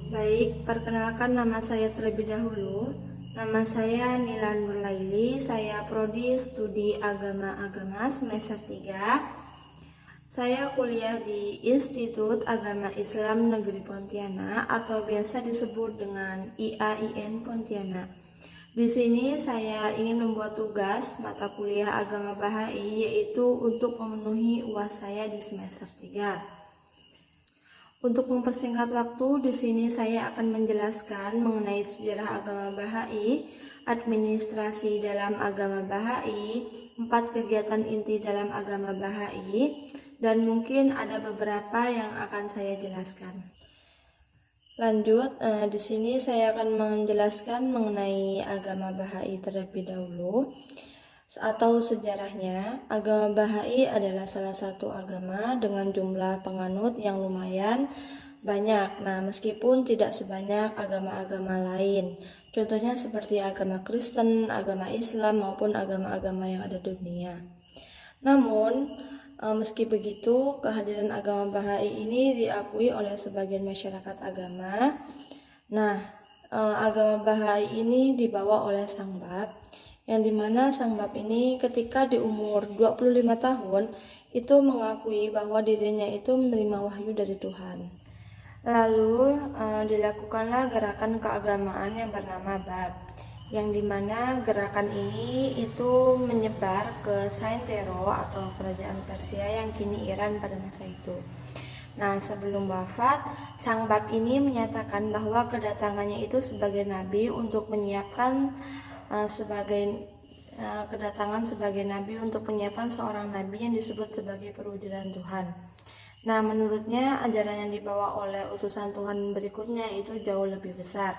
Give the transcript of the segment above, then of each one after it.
Baik, perkenalkan nama saya terlebih dahulu. Nama saya Nila Nurlaili, saya prodi studi agama semester 3. Saya kuliah di Institut Agama Islam Negeri Pontianak atau biasa disebut dengan IAIN Pontianak. Di sini saya ingin membuat tugas mata kuliah agama Bahai yaitu untuk memenuhi UAS saya di semester 3. Untuk mempersingkat waktu, di sini saya akan menjelaskan mengenai sejarah agama Bahai, administrasi dalam agama Bahai, 4 kegiatan inti dalam agama Bahai, dan mungkin ada beberapa yang akan saya jelaskan. Lanjut, di sini saya akan menjelaskan mengenai agama Bahai terlebih dahulu. Atau sejarahnya, agama Bahai adalah salah satu agama dengan jumlah penganut yang lumayan banyak. Nah, meskipun tidak sebanyak agama-agama lain, contohnya seperti agama Kristen, agama Islam, maupun agama-agama yang ada di dunia. Namun, meski begitu, kehadiran agama Bahai ini diakui oleh sebagian masyarakat agama. Nah, agama Bahai ini dibawa oleh sang bab, yang dimana sang bab ini ketika di umur 25 tahun itu mengakui bahwa dirinya itu menerima wahyu dari Tuhan. Lalu dilakukanlah gerakan keagamaan yang bernama bab, yang dimana gerakan ini itu menyebar ke Saintero atau kerajaan Persia yang kini Iran pada masa itu. Nah, sebelum wafat, sang bab ini menyatakan bahwa kedatangannya itu sebagai nabi untuk menyiapkan kedatangan sebagai nabi untuk menyiapkan seorang nabi yang disebut sebagai perwujudan Tuhan. Nah, menurutnya ajaran yang dibawa oleh utusan Tuhan berikutnya itu jauh lebih besar.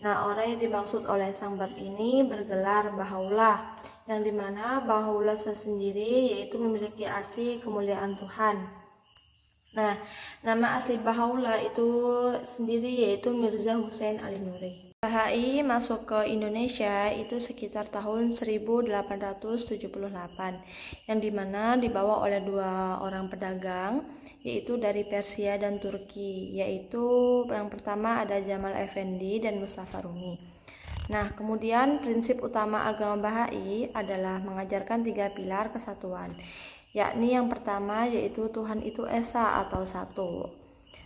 Nah, orang yang dimaksud oleh sang bab ini bergelar Baha'u'llah, yang dimana Baha'u'llah sendiri yaitu memiliki arti kemuliaan Tuhan. Nah, nama asli Baha'u'llah itu sendiri yaitu Mirza Hussein Ali Nuri. Bahai masuk ke Indonesia itu sekitar tahun 1878, yang dimana dibawa oleh 2 orang pedagang, yaitu dari Persia dan Turki, yaitu yang pertama ada Jamal Effendi dan Mustafa Rumi. Nah, kemudian prinsip utama agama Bahai adalah mengajarkan 3 pilar kesatuan, yakni yang pertama yaitu Tuhan itu Esa atau satu.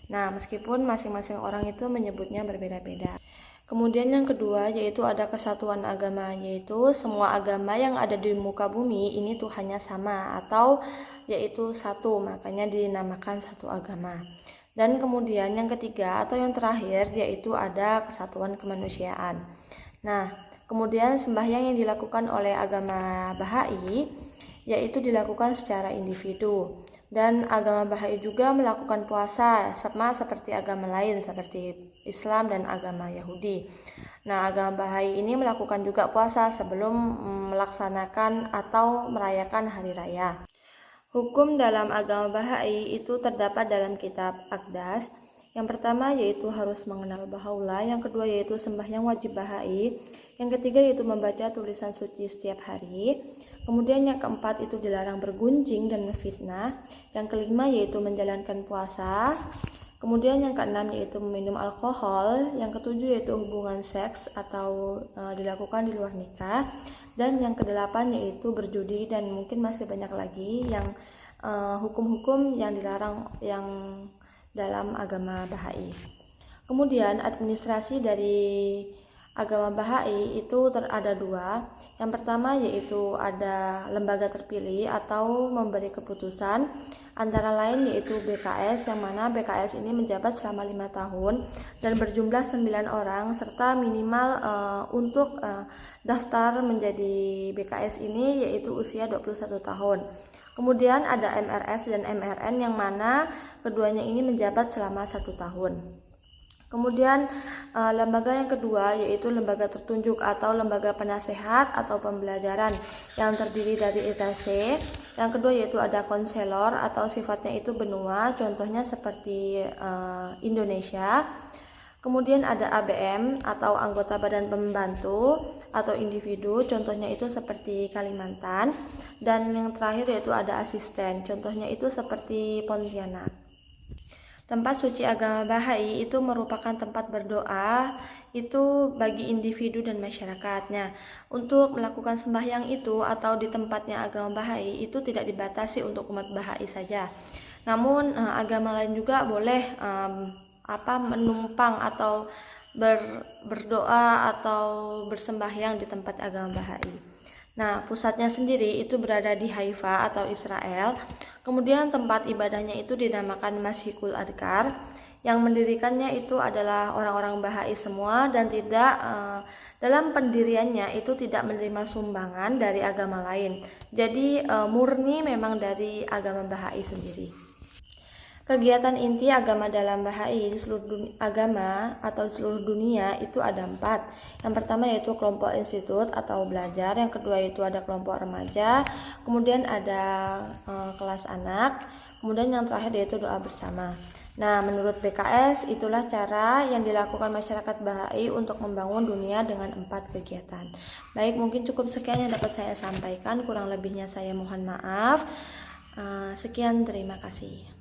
Nah, meskipun masing-masing orang itu menyebutnya berbeda-beda. Kemudian yang kedua yaitu ada kesatuan agama, yaitu semua agama yang ada di muka bumi ini Tuhannya sama atau yaitu satu, makanya dinamakan satu agama. Dan kemudian yang ketiga atau yang terakhir yaitu ada kesatuan kemanusiaan. Nah, kemudian sembahyang yang dilakukan oleh agama Bahai yaitu dilakukan secara individu. Dan agama Bahai juga melakukan puasa sama seperti agama lain seperti Islam dan agama Yahudi. Nah, agama Bahai ini melakukan juga puasa sebelum melaksanakan atau merayakan hari raya. Hukum dalam agama Bahai itu terdapat dalam kitab Aqdas. Yang pertama yaitu harus mengenal Baha'u'llah, yang kedua yaitu sembahyang wajib Bahai, yang ketiga yaitu membaca tulisan suci setiap hari. Kemudian yang keempat itu dilarang bergunjing dan memfitnah. Yang kelima yaitu menjalankan puasa. Kemudian yang keenam yaitu meminum alkohol. Yang ketujuh yaitu hubungan seks atau dilakukan di luar nikah. Dan yang kedelapan yaitu berjudi, dan mungkin masih banyak lagi yang hukum-hukum yang dilarang yang dalam agama Bahai. Kemudian administrasi dari agama Bahai itu ada 2. Yang pertama yaitu ada lembaga terpilih atau memberi keputusan, antara lain yaitu BKS, yang mana BKS ini menjabat selama 5 tahun dan berjumlah 9 orang, serta minimal untuk daftar menjadi BKS ini yaitu usia 21 tahun. Kemudian ada MRS dan MRN, yang mana keduanya ini menjabat selama 1 tahun. Kemudian lembaga yang kedua yaitu lembaga tertunjuk atau lembaga penasehat atau pembelajaran yang terdiri dari ITC. Yang kedua yaitu ada konselor atau sifatnya itu benua, contohnya seperti Indonesia. Kemudian ada ABM atau anggota badan pembantu atau individu, contohnya itu seperti Kalimantan. Dan yang terakhir yaitu ada asisten, contohnya itu seperti Pontianak. Tempat suci agama Bahai itu merupakan tempat berdoa itu bagi individu dan masyarakatnya. Untuk melakukan sembahyang itu atau di tempatnya agama Bahai itu tidak dibatasi untuk umat Bahai saja. Namun agama lain juga boleh menumpang atau berdoa atau bersembahyang di tempat agama Bahai. Nah, pusatnya sendiri itu berada di Haifa atau Israel. Kemudian tempat ibadahnya itu dinamakan Masjidul Adkar. Yang mendirikannya itu adalah orang-orang Bahai semua dan tidak dalam pendiriannya itu tidak menerima sumbangan dari agama lain. Jadi murni memang dari agama Bahai sendiri. Kegiatan inti agama dalam Bahai di seluruh agama atau seluruh dunia itu ada 4. Yang pertama yaitu kelompok institut atau belajar, yang kedua itu ada kelompok remaja, kemudian ada kelas anak, kemudian yang terakhir yaitu doa bersama. Nah, menurut BKS itulah cara yang dilakukan masyarakat Bahai untuk membangun dunia dengan 4 kegiatan. Baik, mungkin cukup sekian yang dapat saya sampaikan, kurang lebihnya saya mohon maaf. Sekian, terima kasih.